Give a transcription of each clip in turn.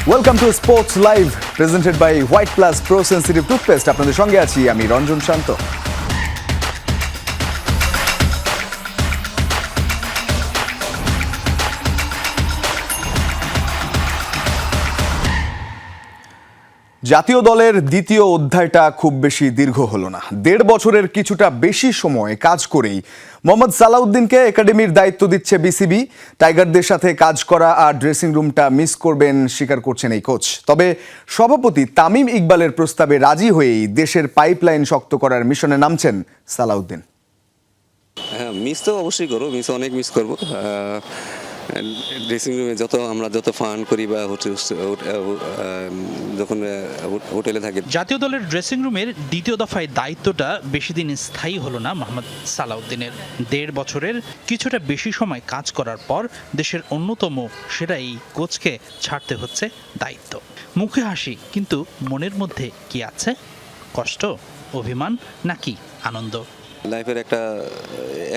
Welcome to sports live presented by White Plus Pro Sensitive toothpaste. আপনাদের সঙ্গে আছি আমি রঞ্জন শান্ত। জাতীয় দলের দ্বিতীয় অধ্যায়টা খুব বেশি দীর্ঘ হলো না। 1.5 বছরের কিছুটা বেশি সময় কাজ করেই মোহাম্মদ সালাউদ্দিনকে একাডেমির দায়িত্ব দিচ্ছে বিসিবি। টাইগারদের সাথে কাজ করা আর ড্রেসিং রুমটা মিস করবেন স্বীকার করছেন এই কোচ। তবে সভাপতি তামিম ইকবালের প্রস্তাবে রাজি হয়েই দেশের পাইপলাইন শক্ত করার মিশনে নামছেন সালাউদ্দিন। হ্যাঁ, মিস তো অবশ্যই করবো, অনেক মিস করবো। ড্রেসিং রুমে আমরা যত ফান করি বা যখন হোটেলে থাকি। জাতীয় দলের ড্রেসিং রুমের দ্বিতীয় দফায় দায়িত্বটা বেশি দিন স্থায়ী হলো না মোহাম্মদ সালাউদ্দিনের। 1.5 বছরের কিছুটা বেশি সময় কাজ করার পর দেশের অন্যতম সেরা এই কোচকে ছাড়তে হচ্ছে দায়িত্ব। মুখে হাসি, কিন্তু মনের মধ্যে কি আছে? কষ্ট, অভিমান নাকি আনন্দ? লাইফের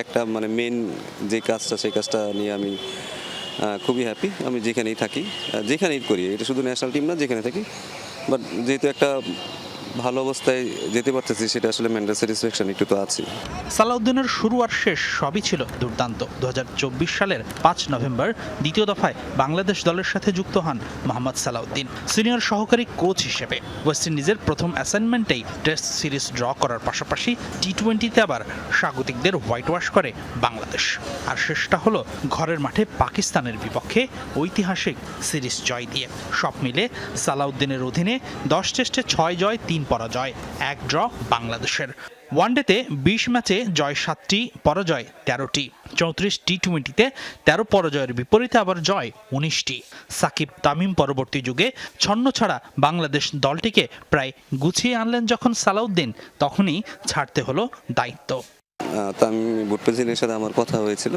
একটা মানে মেন যে কাজটা, সেই কাজটা নিয়ে আমি খুবই হ্যাপি। আমি যেখানেই থাকি, যেখানেই করি, এটা শুধু ন্যাশনাল টিম না, যেখানে থাকি, বাট যেহেতু একটা ভালো অবস্থায় যেতে পারতেছি, সেটা আসলে মেন্টাল স্যাটিসফ্যাকশন একটু তো আছে। সালাউদ্দিনের শুরু আর শেষ সবই ছিল দুর্দান্ত। 2024 সালের 5 নভেম্বর দ্বিতীয় দফায় বাংলাদেশ দলের সাথে যুক্ত হন মোহাম্মদ সালাউদ্দিন সিনিয়র সহকারী কোচ হিসেবে। ওয়েস্ট ইন্ডিজের প্রথম অ্যাসাইনমেন্টেই টেস্ট সিরিজ ড্র করার পাশাপাশি টি-20তে আবার স্বাগতিকদের হোয়াইট ওয়াশ করে বাংলাদেশ। আর শেষটা হলো ঘরের মাঠে পাকিস্তানের বিপক্ষে ঐতিহাসিক সিরিজ জয় দিয়ে। সব মিলে সালাউদ্দিনের অধীনে 10 টেস্টে 6 জয়, 3 পরাজয়, 1 ড্র বাংলাদেশের। ওয়ানডেতে 20 ম্যাচে জয় 7টি, পরাজয় 13টি। 34 টি-20তে 13 পরাজয়ের বিপরীতে আবার জয় 19টি। সাকিব তামিম পরবর্তী যুগে ছন্ন ছাড়া বাংলাদেশ দলটিকে প্রায় গুছিয়ে আনলেন যখন সালাউদ্দিন, তখনই ছাড়তে হলো দায়িত্ব। তামিম বোর্ড প্রেসিডেন্টের সাথে আমার কথা হয়েছিল।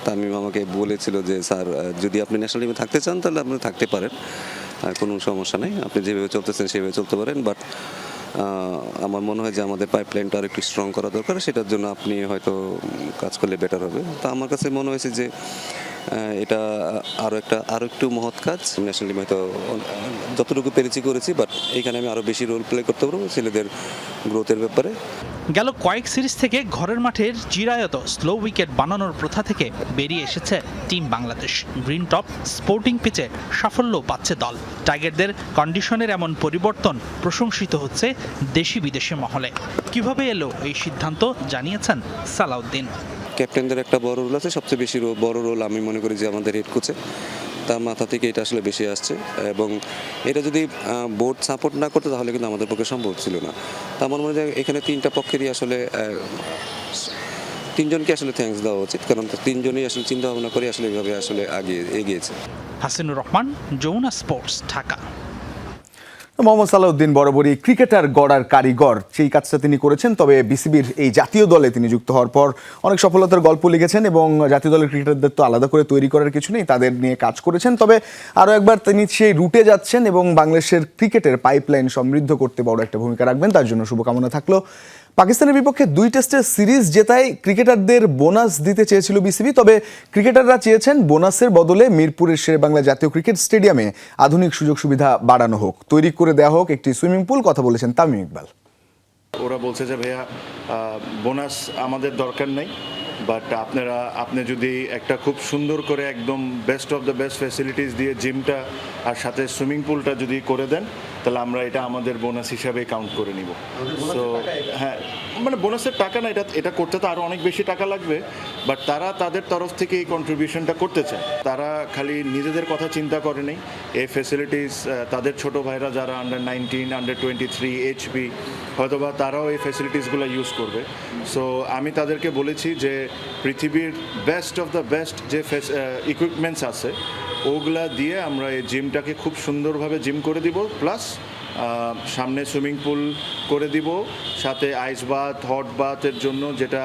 তামিম আমাকে বলেছিল যে, স্যার, যদি আপনি ন্যাশনাল টিমে থাকতে চান তাহলে আপনি থাকতে পারেন, কোনো সমস্যা নেই, আপনি যেভাবে চলতেছেন সেভাবে চলতে পারেন, বাট আমার মনে হয় যে আমাদের পাইপলাইনটা আর একটু স্ট্রং করা দরকার, সেটার জন্য আপনি হয়তো কাজ করলে বেটার হবে। তো আমার কাছে মনে হয়েছে যে এটা আরও একটু মহৎ কাজ। ন্যাশনাল টিমে হয়তো যতটুকু পেরেছি করেছি, বাট এখানে আমি আরও বেশি রোল প্লে করতে পারবো ছেলেদের গ্রোথের ব্যাপারে। গেল কয়েক সিরিজ থেকে ঘরের মাঠের চিরায়ত স্লো উইকেট বানানোর প্রথা থেকে বেরিয়ে এসেছে team Bangladesh. Green top sporting পিচে সাফল্য পাচ্ছে দল। টাইগারদের কন্ডিশনের এমন পরিবর্তন প্রশংসিত হচ্ছে দেশি বিদেশি মহলে। কিভাবে এলো এই সিদ্ধান্ত জানিয়েছেন সালাউদ্দিন। ক্যাপ্টেনদের একটা বড় রোল আছে, সবচেয়ে বেশি বড় রোল আমি মনে করি যে আমাদের হেড কোচের, তার মাথা থেকে এটা আসলে বেশি আসছে, এবং এটা যদি বোর্ড সাপোর্ট না করতো তাহলে কিন্তু আমাদের পক্ষে সম্ভব ছিল না। তা আমার মনে হয় এখানে 3টা পক্ষেরই আসলে 3জনকে আসলে থ্যাঙ্কস দেওয়া উচিত, কারণ 3জনই আসলে চিন্তা ভাবনা করে আসলে এইভাবে আসলে এগিয়েছে। হাসিনুর রহমান, যমুনা স্পোর্টস, ঢাকা। মোহাম্মদ সালাউদ্দিন বরাবরই ক্রিকেটার গড়ার কারিগর, সেই কাজটা তিনি করেছেন। তবে বিসিবির এই জাতীয় দলে তিনি যুক্ত হওয়ার পর অনেক সফলতার গল্প লিখেছেন, এবং জাতীয় দলের ক্রিকেটারদের তো আলাদা করে তৈরি করার কিছু নেই, তাদের নিয়ে কাজ করেছেন। তবে আরও একবার তিনি সেই রুটে যাচ্ছেন এবং বাংলাদেশের ক্রিকেটের পাইপলাইন সমৃদ্ধ করতে বড় একটা ভূমিকা রাখবেন, তার জন্য শুভকামনা থাকলো। পাকিস্তানের বিপক্ষে 2 টেস্টের সিরিজ জেতায় ক্রিকেটারদের বোনাস দিতে চেয়েছিল বিসিবি। তবে ক্রিকেটাররা চেয়েছেন বোনাসের বদলে মিরপুরের শেরেবাংলা জাতীয় ক্রিকেট স্টেডিয়ামে আধুনিক সুযোগ সুবিধা বাড়ানো হোক, তৈরি করে দেওয়া হোক একটি সুইমিং পুল। কথা বলেছেন তামিম ইকবাল। ওরা বলছে যে ভাইয়া, বোনাস আমাদের দরকার নেই, বাট আপনি যদি একটা খুব সুন্দর করে একদম best of the best facilities দিয়ে জিমটা আর সাথে সুইমিং পুলটা যদি করে দেন, তাহলে আমরা এটা আমাদের বোনাস হিসাবে কাউন্ট করে নিব। সো হ্যাঁ, মানে বোনাসের টাকা না, এটা করতে তো আরও অনেক বেশি টাকা লাগবে, বাট তারা তাদের তরফ থেকে এই কন্ট্রিবিউশনটা করতে চায়। তারা খালি নিজেদের কথা চিন্তা করে নেই, এই ফ্যাসিলিটিস তাদের ছোট ভাইরা যারা আন্ডার-19, আন্ডার-23, এইচপি, হয়তোবা তারাও এই ফ্যাসিলিটিসগুলো ইউজ করবে। সো আমি তাদেরকে বলেছি যে পৃথিবীর বেস্ট অফ দ্য বেস্ট যে ইকুইপমেন্টস আছে ওগুলা দিয়ে আমরা এই জিমটাকে খুব সুন্দরভাবে জিম করে দিব, প্লাস সামনে সুইমিং পুল করে দিব, সাথে আইস বাথ, হট বাথের জন্য যেটা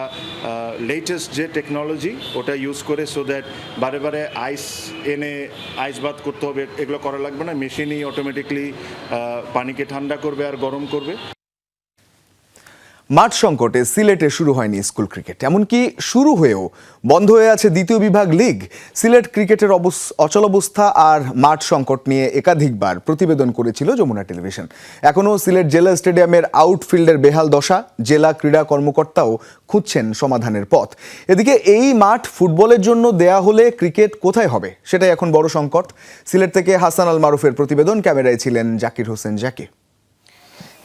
লেটেস্ট যে টেকনোলজি ওটা ইউজ করে, সো দ্যাট বারে বারে আইস এনে আইস বাথ করতে হবে, এগুলো করা লাগবে না, মেশিনই অটোমেটিকলি পানিকে ঠান্ডা করবে আর গরম করবে। মাঠ সংকটে সিলেটে শুরু হয়নি স্কুল ক্রিকেট, এমনকি শুরু হয়েও বন্ধ হয়ে আছে দ্বিতীয় বিভাগ লিগ। সিলেট ক্রিকেটের অচলাবস্থা আর মাঠ সংকট নিয়ে একাধিকবার প্রতিবেদন করেছিল যমুনা টেলিভিশন। এখনও সিলেট জেলা স্টেডিয়ামের আউটফিল্ডের বেহাল দশা, জেলা ক্রীড়া কর্মকর্তাও খুঁজছেন সমাধানের পথ। এদিকে এই মাঠ ফুটবলের জন্য দেয়া হলে ক্রিকেট কোথায় হবে, সেটাই এখন বড় সংকট। সিলেট থেকে হাসান আল মারুফের প্রতিবেদন, ক্যামেরায় ছিলেন জাকির হোসেন জাকি।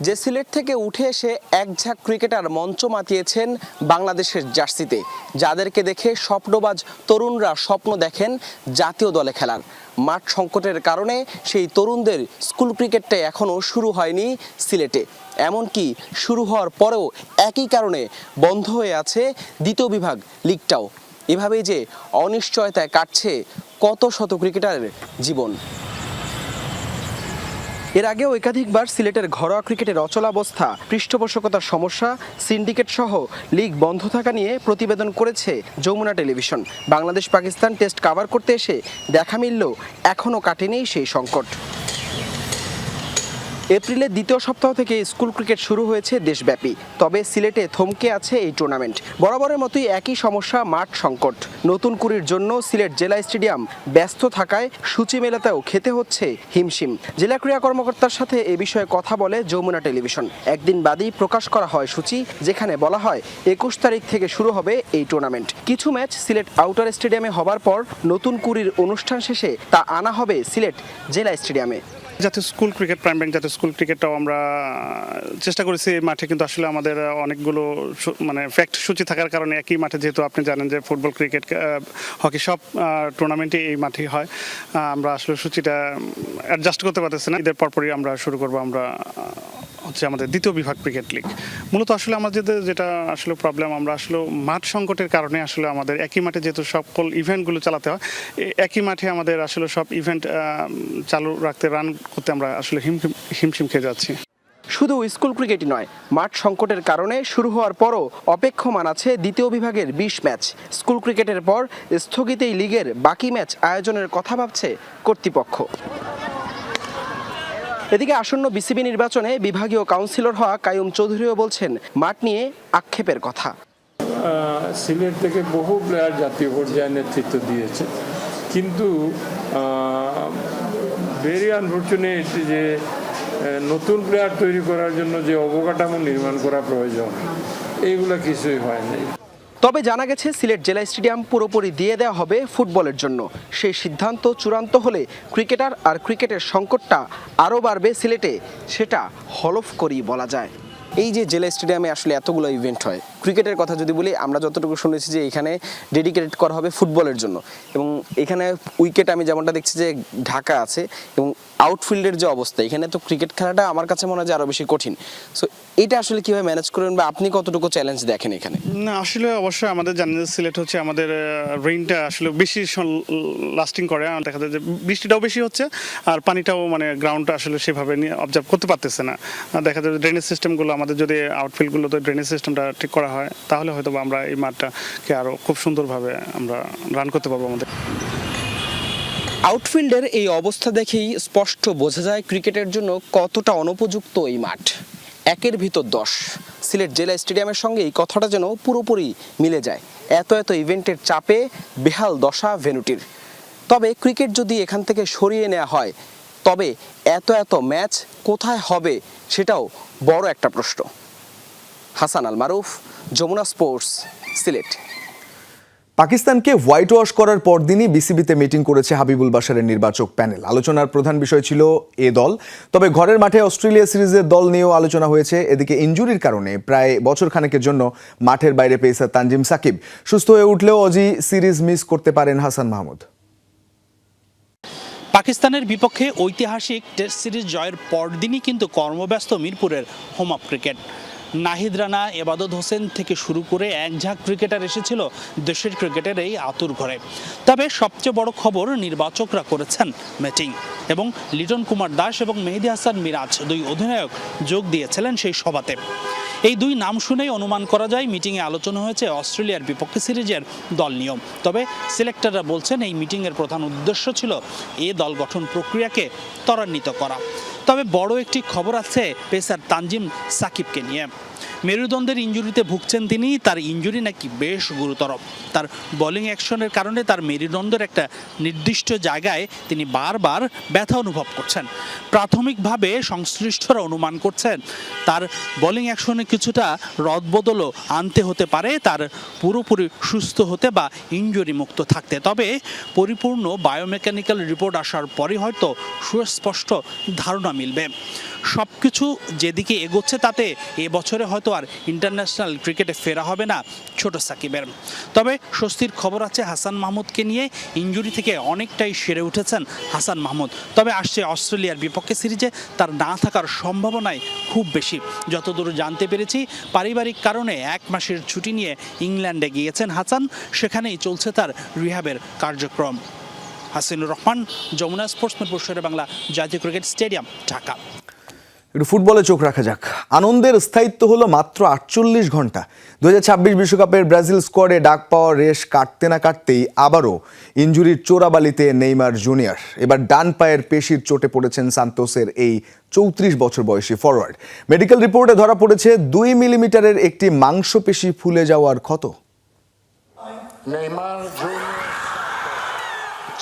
যে সিলেট থেকে উঠে এসে এক ঝাঁক ক্রিকেটার মঞ্চ মাতিয়েছেন বাংলাদেশের জার্সিতে, যাদেরকে দেখে স্বপ্নবাজ তরুণরা স্বপ্ন দেখেন জাতীয় দলে খেলার। মাঠ সংকটের কারণে সেই তরুণদের স্কুল ক্রিকেটটা এখনও শুরু হয়নি সিলেটে, এমনকি শুরু হওয়ার পরেও একই কারণে বন্ধ হয়ে আছে দ্বিতীয় বিভাগ লিগটাও। এভাবেই যে অনিশ্চয়তায় কাটছে কত শত ক্রিকেটারের জীবন। এর আগেও একাধিকবার সিলেটের ঘরোয়া ক্রিকেটের অচলাবস্থা, পৃষ্ঠপোষকতার সমস্যা, সিন্ডিকেট সহ লিগ বন্ধ থাকা নিয়ে প্রতিবেদন করেছে Jamuna television. Bangladesh Pakistan test cover করতে এসে দেখা মিলল এখনও কাটেনি সেই সংকট। এপ্রিলের দ্বিতীয় সপ্তাহ থেকে স্কুল ক্রিকেট শুরু হয়েছে দেশব্যাপী, তবে সিলেটে থমকে আছে এই টুর্নামেন্ট। বরাবরের মতোই একই সমস্যা, মাঠ সংকট। নতুন কুড়ির জন্য সিলেট জেলা স্টেডিয়াম ব্যস্ত থাকায় সূচি মেলাতেও খেতে হচ্ছে হিমশিম। জেলা ক্রীড়া কর্মকর্তার সাথে এ বিষয়ে কথা বলে যমুনা টেলিভিশন। একদিন বাদেই প্রকাশ করা হয় সূচি, যেখানে বলা হয় 21 তারিখ থেকে শুরু হবে এই টুর্নামেন্ট। কিছু ম্যাচ সিলেট আউটার স্টেডিয়ামে হবার পর নতুন কুড়ির অনুষ্ঠান শেষে তা আনা হবে সিলেট জেলা স্টেডিয়ামে। জাতীয় স্কুল ক্রিকেট, প্রাইম ব্যাংক জাতীয় স্কুল ক্রিকেটটাও আমরা চেষ্টা করেছি এই মাঠে, কিন্তু আসলে আমাদের অনেকগুলো মানে ফ্যাক্ট সূচি থাকার কারণে একই মাঠে, যেহেতু আপনি জানেন যে ফুটবল, ক্রিকেট, হকি সব টুর্নামেন্টই এই মাঠেই হয়, আমরা আসলে সূচিটা অ্যাডজাস্ট করতে পারতেছি না। ঈদের পরপরই আমরা শুরু করবো আমরা হচ্ছে আমাদের দ্বিতীয় বিভাগ ক্রিকেট লিগ। মূলত আসলে আমাদের যেটা আসলে প্রবলেম, আমরা আসলে মাঠ সংকটের কারণে আসলে আমাদের একই মাঠে যেহেতু সকল ইভেন্টগুলো চালাতে হয়, একই মাঠে আমাদের আসলে সব ইভেন্ট চালু রাখতে, রান করতে আমরা আসলে হিমশিম খেয়ে যাচ্ছি। শুধু স্কুল ক্রিকেটই নয়, মাঠ সংকটের কারণে শুরু হওয়ার পরও অপেক্ষমান আছে দ্বিতীয় বিভাগের 20 ম্যাচ। স্কুল ক্রিকেটের পর স্থগিত এই লিগের বাকি ম্যাচ আয়োজনের কথা ভাবছে কর্তৃপক্ষ। এদিকে আসন্ন বিসিবি নির্বাচনে বিভাগীয় কাউন্সিলর হওয়া কাইয়ুম চৌধুরীও বলছেন মাঠ নিয়ে আক্ষেপের কথা। সিলেট থেকে বহু প্লেয়ার জাতীয় পর্যায়ে নেতৃত্ব দিয়েছে, কিন্তু ভেরি আনফর্চুনেট যে নতুন প্লেয়ার তৈরি করার জন্য যে অবকাঠামো নির্মাণ করা প্রয়োজন, এইগুলো কিছুই হয় নাই। তবে জানা গেছে সিলেট জেলা স্টেডিয়াম পুরোপুরি দিয়ে দেওয়া হবে ফুটবলের জন্য। সেই সিদ্ধান্ত চূড়ান্ত হলে ক্রিকেটার আর ক্রিকেটের সংকটটা আরও বাড়বে সিলেটে, সেটা হলফ করেই বলা যায়। এই যে জেলা স্টেডিয়ামে আসলে এতগুলো ইভেন্ট হয়, ক্রিকেটের কথা যদি বলি, আমরা যতটুকু শুনেছি যে এখানে ডেডিকেটেড করা হবে ফুটবলের জন্য, এবং এখানে উইকেট আমি যেমনটা দেখছি যে ঢাকা আছে, এবং আউটফিল্ডের যে অবস্থা, এখানে তো ক্রিকেট খেলাটা আমার কাছে মনে হয় যে আরও বেশি কঠিন। সো এটা আসলে কীভাবে ম্যানেজ করবেন, বা আপনি কতটুকু চ্যালেঞ্জ দেখেন এখানে? না, আসলে অবশ্যই আমাদের জানেন যে সিলেট হচ্ছে আমাদের রেইনটা আসলে বেশি লাস্টিং করে, দেখা যায় যে বৃষ্টিটাও বেশি হচ্ছে আর পানিটাও মানে গ্রাউন্ডটা আসলে সেভাবে অবজার্ভ করতে পারতেছে না। দেখা যায় ড্রেনেজ সিস্টেমগুলো আমাদের যদি আউটফিল্ডগুলোতে ড্রেনেজ সিস্টেমটা ঠিক করা হয়, তাহলে হয়তো আমরা এই মাঠটাকে আরও খুব সুন্দরভাবে আমরা রান করতে পারবো। আমাদের আউটফিল্ডের এই অবস্থা দেখেই স্পষ্ট বোঝা যায় ক্রিকেটের জন্য কতটা অনুপযুক্ত এই মাঠ। 1-এর ভিতর 10। সিলেট জেলা স্টেডিয়ামের সঙ্গে এই কথাটা যেন পুরোপুরি মিলে যায়। এত ইভেন্টের চাপে বেহাল দশা ভেন্যুটির। তবে ক্রিকেট যদি এখান থেকে সরিয়ে নেওয়া হয়, তবে এত ম্যাচ কোথায় হবে, সেটাও বড় একটা প্রশ্ন। হাসান আল মারুফ, যমুনা স্পোর্টস, সিলেট। পাকিস্তানকে হোয়াইট ওয়াশ করার পরদিনই বিসিবিতে মিটিং করেছে হাবিবুল বাশারের নির্বাচক প্যানেল। আলোচনার প্রধান বিষয় ছিল এ দল, তবে ঘরের মাঠে অস্ট্রেলিয়া সিরিজের দল নিয়েও আলোচনা হয়েছে। এদিকে ইনজুরির কারণে প্রায় বছর খানেকের জন্য মাঠের বাইরে পেসার তানজিম সাকিব। সুস্থ হয়ে উঠলেও অজি সিরিজ মিস করতে পারেন হাসান মাহমুদ। পাকিস্তানের বিপক্ষে ঐতিহাসিক টেস্ট সিরিজ জয়ের পরদিনই কিন্তু কর্মব্যস্ত মিরপুরের home of cricket. Nahid Rana, এবাদত হোসেন থেকে শুরু করে এক ঝাঁক ক্রিকেটার এসেছিল দেশের ক্রিকেটের এই আতুর ঘরে। তবে সবচেয়ে বড় খবর, নির্বাচকরা করেছেন মিটিং, এবং লিটন কুমার দাস এবং মেহেদী হাসান মিরাজ, 2 অধিনায়ক যোগ দিয়েছিলেন সেই সভাতে। এই 2 নাম শুনেই অনুমান করা যায় মিটিংয়ে আলোচনা হয়েছে অস্ট্রেলিয়ার বিপক্ষে সিরিজের দল নিয়ম। তবে সিলেক্টররা বলছেন এই মিটিংয়ের প্রধান উদ্দেশ্য ছিল এ দল গঠন প্রক্রিয়াকে ত্বরান্বিত করা। তবে বড় একটি খবর আছে পেসার তানজিম সাকিবকে নিয়ে। মেরুদণ্ডের ইনজুরিতে ভুগছেন তিনি। তার ইনজুরি নাকি বেশ গুরুতর। তার বোলিং অ্যাকশনের কারণে তার মেরুদণ্ডের একটা নির্দিষ্ট জায়গায় তিনি বারবার ব্যথা অনুভব করছেন। প্রাথমিকভাবে সংশ্লিষ্টরা অনুমান করছেন তার বোলিং অ্যাকশনে কিছুটা রদবদলও আনতে হতে পারে তার পুরোপুরি সুস্থ হতে বা ইনজুরি মুক্ত থাকতে। তবে পরিপূর্ণ বায়োমেকানিক্যাল রিপোর্ট আসার পরই হয়তো সুস্পষ্ট ধারণা মিলবে। সব কিছু যেদিকে এগোচ্ছে তাতে এবছরে হয়তো আর ইন্টারন্যাশনাল ক্রিকেটে ফেরা হবে না ছোট সাকিবের। তবে স্বস্তির খবর আছে হাসান মাহমুদকে নিয়ে। ইনজুরি থেকে অনেকটাই সেরে উঠেছেন হাসান মাহমুদ। তবে আসছে অস্ট্রেলিয়ার বিপক্ষে সিরিজে তার না থাকার সম্ভাবনাই খুব বেশি। যতদূর জানতে পেরেছি পারিবারিক কারণে 1 মাসের ছুটি নিয়ে ইংল্যান্ডে গিয়েছেন হাসান। সেখানেই চলছে তার রিহ্যাবের কার্যক্রম। হাসিনুর রহমান, যমুনা স্পোর্টস মিরপুর শেরেবাংলা জাতীয় ক্রিকেট স্টেডিয়াম, ঢাকা। একটু ফুটবলে চোখ রাখা যাক। আনন্দের স্থায়িত্ব হলো মাত্র 48 ঘন্টা। 2026 বিশ্বকাপের ব্রাজিল স্কোয়াডে ডাক পাওয়ার রেশ কাটতে না কাটতেই আবারও ইনজুরির চোরাবালিতে নেইমার জুনিয়র। এবার ডান পায়ের পেশির চোটে পড়েছেন সান্তোসের এই 34 বছর বয়সী ফরওয়ার্ড। মেডিকেল রিপোর্টে ধরা পড়েছে 2 মিলিমিটারের একটি মাংসপেশি ফুলে যাওয়ার ক্ষত।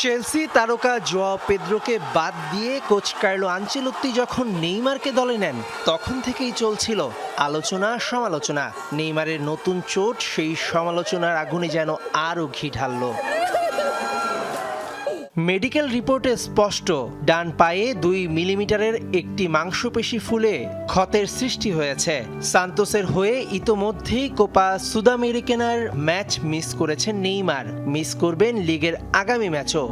চেলসি তারকা জোয়াও পেদ্রোকে বাদ দিয়ে কোচ কার্লো আনচেলত্তি যখন নেইমারকে দলে নেন তখন থেকেই চলছিল আলোচনা সমালোচনা। নেইমারের নতুন চোট সেই সমালোচনার আগুনে যেন আরও ঘি ঢালল। মেডিকেল রিপোর্টে স্পষ্ট, ডান পায়ে 2 মিলিমিটারের একটি মাংসপেশি ফুলে ক্ষতের সৃষ্টি হয়েছে। সান্তোসের হয়ে ইতোমধ্যেই কোপা সুদামেরিকানার ম্যাচ মিস করেছেন নেইমার। মিস করবেন লিগের আগামী ম্যাচও।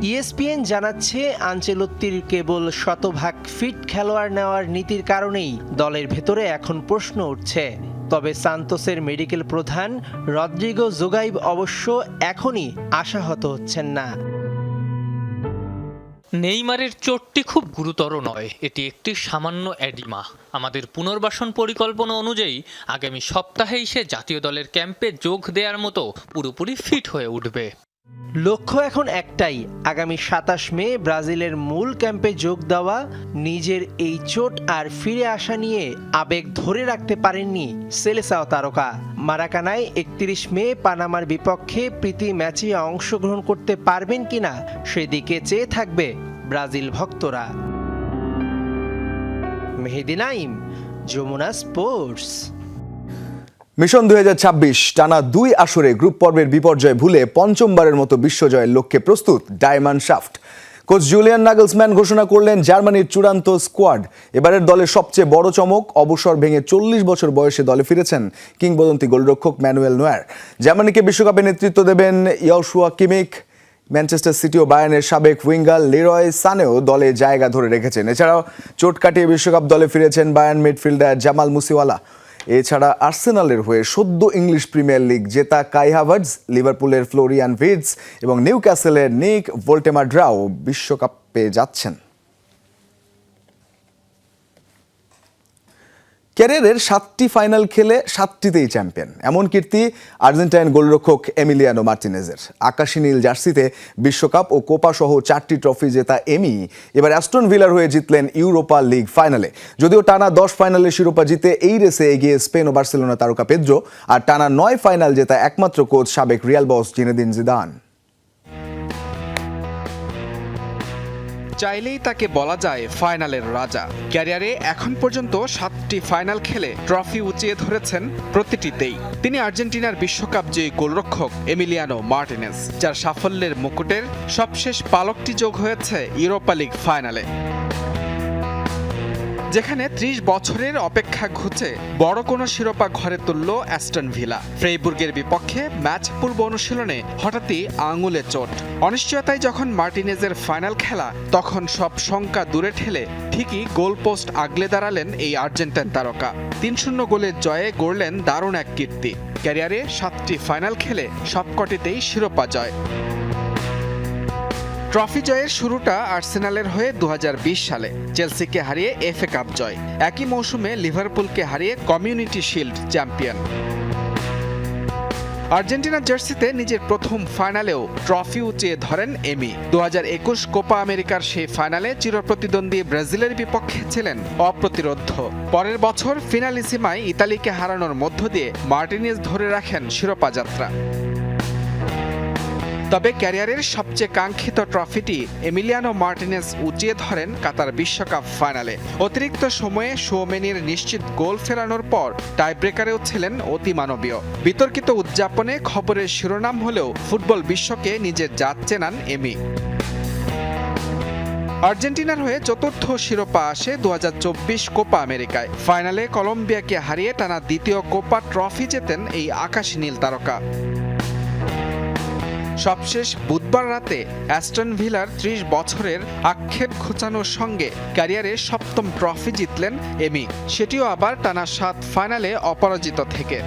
ESPN জানাচ্ছে আনচেলত্তির কেবল শতভাগ ফিট খেলোয়াড় নেওয়ার নীতির কারণেই দলের ভেতরে এখন প্রশ্ন উঠছে। তবে সান্তোসের মেডিকেল প্রধান রদ্রিগো জোগাইব অবশ্য এখনই আশাহত হচ্ছেন না। নেইমারের চোটটি খুব গুরুতর নয়, এটি একটি সামান্য এডিমা। আমাদের পুনর্বাসন পরিকল্পনা অনুযায়ী আগামী সপ্তাহেই সে জাতীয় দলের ক্যাম্পে যোগ দেওয়ার মতো পুরোপুরি ফিট হয়ে উঠবে। লক্ষ্য এখন একটাই, আগামী 27 মে ব্রাজিলের মূল ক্যাম্পে যোগ দেওয়া। নিজের এই চোট আর ফিরে আসা নিয়ে আবেগ ধরে রাখতে পারেননি সেলেসাও তারকা। মারাকানায় 31 মে পানামার বিপক্ষে প্রীতি ম্যাচে অংশগ্রহণ করতে পারবেন কিনা সেদিকে চেয়ে থাকবে ব্রাজিল ভক্তরা। মেহেদি নাইম, যমুনা স্পোর্টস। মিশন 2026 টানা 2 আসরে গ্রুপ পর্বের বিপর্যয় ভুলে পঞ্চমবারের মতো বিশ্বজয়ের লক্ষ্যে প্রস্তুত diamond shaft. Coach Julian Nagelsmann ঘোষণা করলেন জার্মানির চূড়ান্ত স্কোয়াড। এবারের দলের সবচেয়ে বড় চমক, অবসর ভেঙে 40 বছর বয়সে দলে ফিরেছেন কিংবদন্তি গোলরক্ষক ম্যানুয়েল নয়ার। জার্মানিকে বিশ্বকাপে নেতৃত্ব দেবেন ইয়শুয়া কিমিক। ম্যানচেস্টার সিটি ও বায়ার্নের সাবেক উইঙ্গার লেরয় সানেও দলে জায়গা ধরে রেখেছেন। এছাড়াও চোট কাটিয়ে বিশ্বকাপ দলে ফিরেছেন বায়ার্ন মিডফিল্ডার জামাল মুসিওয়ালা। এছাড়া আর্সেনালের হয়ে সদ্য ইংলিশ প্রিমিয়ার লিগ জেতা কাই হাভার্টজ, লিভারপুলের ফ্লোরিয়ান ভির্টস এবং নিউক্যাসলের নিক ভোল্টেমাড্রাও বিশ্বকাপে যাচ্ছেন। ক্যারিয়ারের 7টি ফাইনাল খেলে 7টিতেই চ্যাম্পিয়ন, এমন কীর্তি আর্জেন্টাইন গোলরক্ষক এমিলিয়ানো মার্টিনেজের। আকাশী নীল জার্সিতে বিশ্বকাপ ও কোপা সহ 4টি ট্রফি জেতা এমি এবার অ্যাস্টন ভিলার হয়ে জিতলেন ইউরোপা লিগ ফাইনালে। যদিও টানা 10 ফাইনালে শিরোপা জিতে এই রেসে এগিয়ে স্পেন ও বার্সেলোনা তারকা পেদ্রো, আর টানা 9 ফাইনাল জেতা একমাত্র কোচ সাবেক রিয়াল বস জিনেদিন জিদান। চাইলেই তাকে বলা যায় ফাইনালের রাজা। ক্যারিয়ারে এখন পর্যন্ত 7টি ফাইনাল খেলে ট্রফি উঁচিয়ে ধরেছেন প্রতিটিতেই। তিনি আর্জেন্টিনার বিশ্বকাপ জয়ী গোলরক্ষক এমিলিয়ানো মার্টিনেজ, যার সাফল্যের মুকুটের সবশেষ পালকটি যোগ হয়েছে ইউরোপা লিগ ফাইনালে, যেখানে 30 বছরের অপেক্ষা ঘুচে বড় কোনো শিরোপা ঘরে তুলল অ্যাস্টন ভিলা। ফ্রেইবুর্গের বিপক্ষে ম্যাচ পূর্ব অনুশীলনে হঠাৎই আঙুলে চোট। অনিশ্চয়তায় যখন মার্টিনেজের ফাইনাল খেলা, তখন সব শঙ্কা দূরে ঠেলে ঠিকই গোল পোস্ট আগলে দাঁড়ালেন এই আর্জেন্টাইন তারকা। 3-0 গোলের জয়ে গড়লেন দারুণ এক কীর্তি। ক্যারিয়ারে 7টি ফাইনাল খেলে সবকটিতেই শিরোপা জয়। ট্রফি জয়ের শুরুটা আর্সেনালের হয়ে 2020 সালে, চেলসিকে হারিয়ে এফএ কাপ জয়। একই মৌসুমে লিভারপুলকে হারিয়ে কমিউনিটি শিল্ড চ্যাম্পিয়ন। আর্জেন্টিনার জার্সিতে নিজের প্রথম ফাইনালেও ট্রফি উঁচিয়ে ধরেন এমি। 2021 কোপা আমেরিকার সেই ফাইনালে চিরপ্রতিদ্বন্দ্বী ব্রাজিলের বিপক্ষে ছিলেন অপ্রতিরোধ্য। পরের বছর ফিনালিসিমায় ইতালিকে হারানোর মধ্য দিয়ে মার্টিনেজ ধরে রাখেন শিরোপা যাত্রা। তবে ক্যারিয়ারের সবচেয়ে কাঙ্ক্ষিত ট্রফিটি এমিলিয়ানো মার্টিনেজ উঁচিয়ে ধরেন কাতার বিশ্বকাপ ফাইনালে। অতিরিক্ত সময়ে শোমেনির নিশ্চিত গোল ফেরানোর পর টাইব্রেকারেও ছিলেন অতিমানবীয়। বিতর্কিত উদযাপনে খবরের শিরোনাম হলেও ফুটবল বিশ্বকে নিজের জাত চেনান এমি। আর্জেন্টিনার হয়ে চতুর্থ শিরোপা আসে 2024 কোপা আমেরিকায়। ফাইনালে কলম্বিয়াকে হারিয়ে টানা দ্বিতীয় কোপা ট্রফি জেতেন এই আকাশী নীল তারকা। সবশেষ বুধবার রাতে অ্যাস্টন ভিলার 30 বছরের আক্ষেপ ঘোচানোর সঙ্গে ক্যারিয়ারে সপ্তম ট্রফি জিতলেন এমি, সেটিও আবার টানা 7 ফাইনালে অপরাজিত থেকে।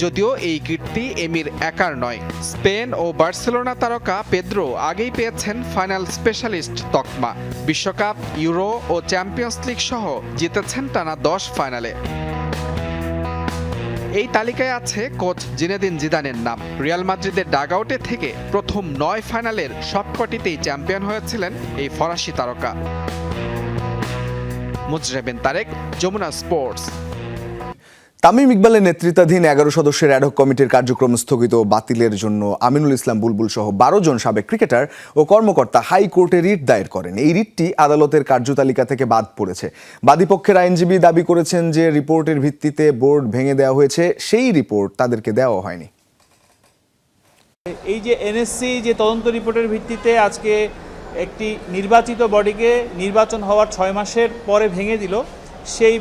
যদিও এই কীর্তি এমির একার নয়, স্পেন ও বার্সেলোনা তারকা পেদ্রো আগেই পেয়েছেন ফাইনাল স্পেশালিস্ট তকমা। বিশ্বকাপ, ইউরো ও চ্যাম্পিয়ন্স লিগ সহ জিতেছেন টানা 10 ফাইনালে। এই তালিকায় আছে কোচ জিনেদিন জিদানের নাম। রিয়াল মাদ্রিদের ডাগআউটে থেকে প্রথম 9 ফাইনালের সবকটিতেই চ্যাম্পিয়ন হয়েছিলেন এই ফরাসি তারকা। মুজরেবেন তারেক, যমুনা স্পোর্টস। তামিম ইকবালের নেতৃত্বাধীন 11 সদস্যের অ্যাডহক কমিটির কার্যক্রম স্থগিত বাতিলের জন্য আমিনুল ইসলাম বুলবুল সহ 12 জন সাবেক ক্রিকেটার ও কর্মকর্তা হাইকোর্টে রিট দায়ের করেন। এই রিটটি আদালতের কার্যতালিকা থেকে বাদ পড়েছে। বাদীপক্ষের আইনজীবী দাবি করেছেন যে রিপোর্টের ভিত্তিতে বোর্ড ভেঙে দেওয়া হয়েছে, সেই রিপোর্ট তাদেরকে দেওয়া হয়নি। এই যে এনএসসি যে তদন্ত রিপোর্টের ভিত্তিতে আজকে একটি নির্বাচিত বডিকে নির্বাচন হওয়ার 6 মাসের পরে ভেঙে দিল, সেই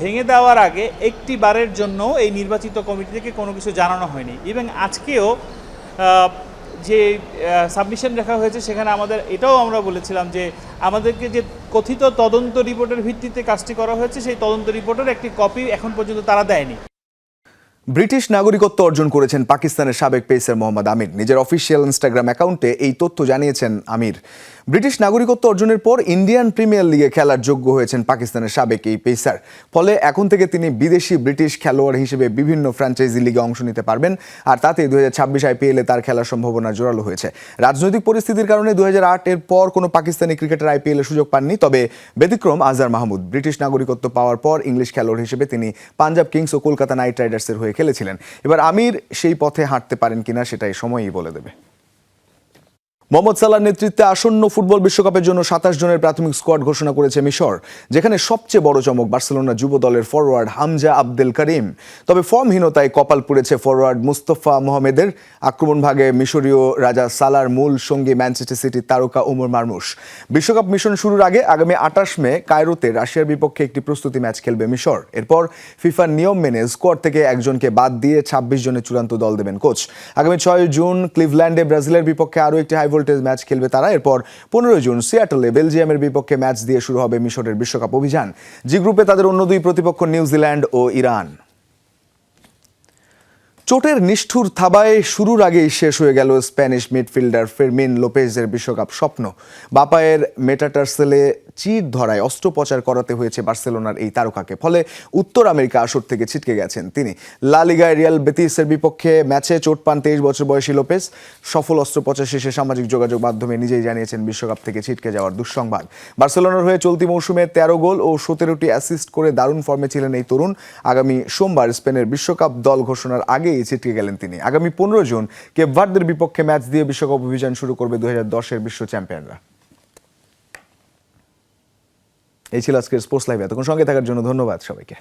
ভেঙে দেওয়ার আগে একটি বারের জন্য এই নির্বাচিত কমিটি থেকে কোনো কিছু জানানো হয়নি। এবং আজকেও যে সাবমিশন রাখা হয়েছে সেখানে আমাদের এটাও আমরা বলেছিলাম যে আমাদেরকে যে কথিত তদন্ত রিপোর্টের ভিত্তিতে কাজটি করা হয়েছে সেই তদন্ত রিপোর্টের একটি কপি এখন পর্যন্ত তারা দেয়নি। ব্রিটিশ নাগরিকত্ব অর্জন করেছেন পাকিস্তানের সাবেক পেসার মোহাম্মদ আমির। নিজের অফিসিয়াল ইনস্টাগ্রাম অ্যাকাউন্টে এই তথ্য জানিয়েছেন আমির। ব্রিটিশ নাগরিকত্ব অর্জনের পর ইন্ডিয়ান প্রিমিয়ার লিগে খেলার যোগ্য হয়েছেন পাকিস্তানের সাবেক এই পেসার। ফলে এখন থেকে তিনি বিদেশি ব্রিটিশ খেলোয়াড় হিসেবে বিভিন্ন ফ্র্যাঞ্চাইজি লিগে অংশ নিতে পারবেন। আর তাতে 2026 আইপিএলে তার খেলার সম্ভাবনা জোরালো হয়েছে। রাজনৈতিক পরিস্থিতির কারণে 2008 এর পর কোনো পাকিস্তানি ক্রিকেটার আইপিএলে সুযোগ পাননি। তবে ব্যতিক্রম আজহার মাহমুদ। ব্রিটিশ নাগরিকত্ব পাওয়ার পর ইংলিশ খেলোয়াড় হিসেবে তিনি পাঞ্জাব কিংস ও কলকাতা নাইট রাইডার্সের হয়ে খেলেছিলেন। এবার আমির সেই পথে হাঁটতে পারেন কিনা সেটাই সময়ই বলে দেবে। মোহাম্মদ সালাহর নেতৃত্বে আসন্ন ফুটবল বিশ্বকাপের জন্য 27 জনের প্রাথমিক স্কোয়াড ঘোষণা করেছে মিশর, যেখানে সবচেয়ে বড় চমক বার্সেলোনা যুব দলের ফরওয়ার্ড হামজা আবদেল করিম। তবে ফর্মহীনতায় কপাল পুড়েছে ফরওয়ার্ড মুস্তফা মোহামেদের। আক্রমণ ভাগে মিশরীয় রাজা সালার মূল সঙ্গী ম্যানচেস্টার সিটির তারকা ওমর মারমুশ। বিশ্বকাপ মিশন শুরুর আগে আগামী 28 মে কায়রোতে রাশিয়ার বিপক্ষে একটি প্রস্তুতি ম্যাচ খেলবে মিশর। এরপর ফিফার নিয়ম মেনে স্কোয়াড থেকে একজনকে বাদ দিয়ে 26 জনের চূড়ান্ত দল দেবেন কোচ। আগামী 6 জুন ক্লিভল্যান্ডে ব্রাজিলের বিপক্ষে আরও একটি হাই ভোল্টেজ ম্যাচ খেলবে তারা। এরপর 15 জুন সিয়াটলে বেলজিয়ামের বিপক্ষে ম্যাচ দিয়ে শুরু হবে মিশরের বিশ্বকাপ অভিযান। জি গ্রুপে তাদের অন্য 2 প্রতিপক্ষ নিউজিল্যান্ড ও ইরান। চোটের নিষ্ঠুর থাবায় শুরুর আগেই শেষ হয়ে গেল স্প্যানিশ মিডফিল্ডার ফেরমিন লোপেজের বিশ্বকাপ স্বপ্ন। বাপায়ের মেটাটারসেলে চির ধরায় অস্ত্রোপচার করাতে হয়েছে বার্সেলোনার এই তারকাকে। ফলে উত্তর আমেরিকা আসর থেকে ছিটকে গেছেন তিনি। লা লিগায় রিয়াল বেতিসের বিপক্ষে ম্যাচে চোট পান 23 বছর বয়সী লোপেজ। সফল অস্ত্রোপচার শেষে সামাজিক যোগাযোগ মাধ্যমে নিজেই জানিয়েছেন বিশ্বকাপ থেকে ছিটকে যাওয়ার দুঃসংবাদ। বার্সেলোনার হয়ে চলতি মৌসুমে 13 গোল ও 17টি অ্যাসিস্ট করে দারুণ ফর্মে ছিলেন এই তরুণ। আগামী সোমবার স্পেনের বিশ্বকাপ দল ঘোষণার আগেই ছিটকে গেলেন তিনি। আগামী 15 জুন কেপ ভার্দের বিপক্ষে ম্যাচ দিয়ে বিশ্বকাপ অভিযান শুরু করবে 2010-এর বিশ্ব চ্যাম্পিয়নরা। এই ছিল আজকের স্পোর্টস লাইভ। এতক্ষণ সঙ্গে থাকার জন্য ধন্যবাদ সবাইকে।